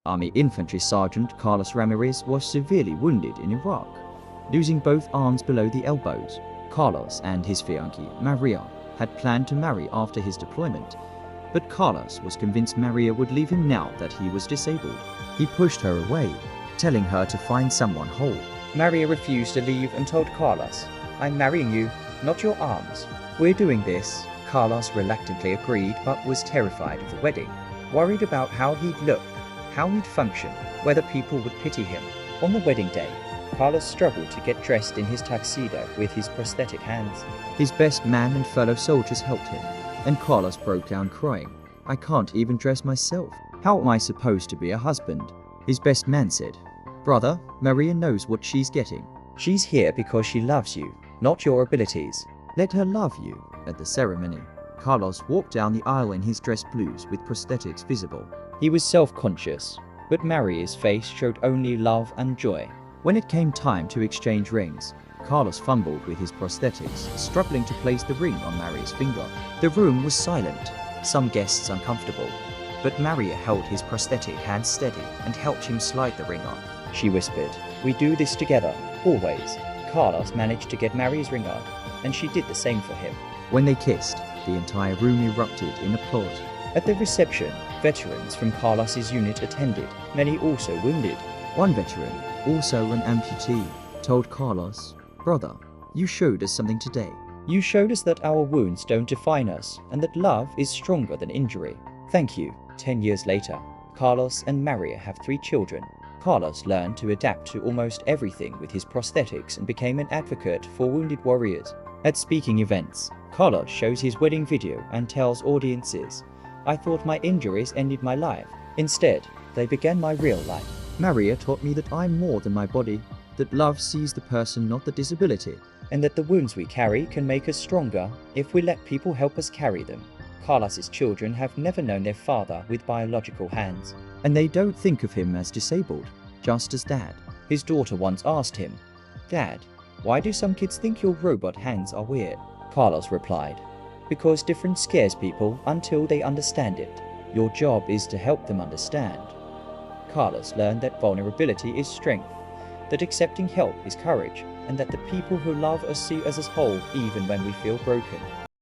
Army Infantry Sergeant Carlos Ramirez was severely wounded in Iraq, losing both arms below the elbows. Carlos and his fiancée, Maria, had planned to marry after his deployment, but Carlos was convinced Maria would leave him now that he was disabled. He pushed her away, telling her to find someone whole. Maria refused to leave and told Carlos, "I'm marrying you, not your arms. We're doing this." Carlos reluctantly agreed but was terrified of the wedding, worried about how he'd look, how he'd function, whether people would pity him. On the wedding day, Carlos struggled to get dressed in his tuxedo with his prosthetic hands. His best man and fellow soldiers helped him, and Carlos broke down crying. "I can't even dress myself. How am I supposed to be a husband?" His best man said, "Brother, Maria knows what she's getting. She's here because she loves you, not your abilities. Let her love you." At the ceremony, Carlos walked down the aisle in his dress blues with prosthetics visible. He was self-conscious, but Maria's face showed only love and joy. When it came time to exchange rings, Carlos fumbled with his prosthetics, struggling to place the ring on Maria's finger. The room was silent, some guests uncomfortable, but Maria held his prosthetic hand steady and helped him slide the ring on. She whispered, "We do this together, always." Carlos managed to get Maria's ring on, and she did the same for him. When they kissed, the entire room erupted in applause. At the reception, veterans from Carlos's unit attended, many also wounded. One veteran, also an amputee, told Carlos, "Brother, you showed us something today. You showed us that our wounds don't define us and that love is stronger than injury. Thank you." 10 years later, Carlos and Maria have 3 children. Carlos learned to adapt to almost everything with his prosthetics and became an advocate for wounded warriors. At speaking events, Carlos shows his wedding video and tells audiences, "I thought my injuries ended my life. Instead, they began my real life. Maria taught me that I'm more than my body, that love sees the person, not the disability, and that the wounds we carry can make us stronger if we let people help us carry them." Carlos's children have never known their father with biological hands, and they don't think of him as disabled, just as Dad. His daughter once asked him, "Dad, why do some kids think your robot hands are weird?" Carlos replied, "Because different scares people until they understand it. Your job is to help them understand." Carlos learned that vulnerability is strength, that accepting help is courage, and that the people who love us see us as whole even when we feel broken.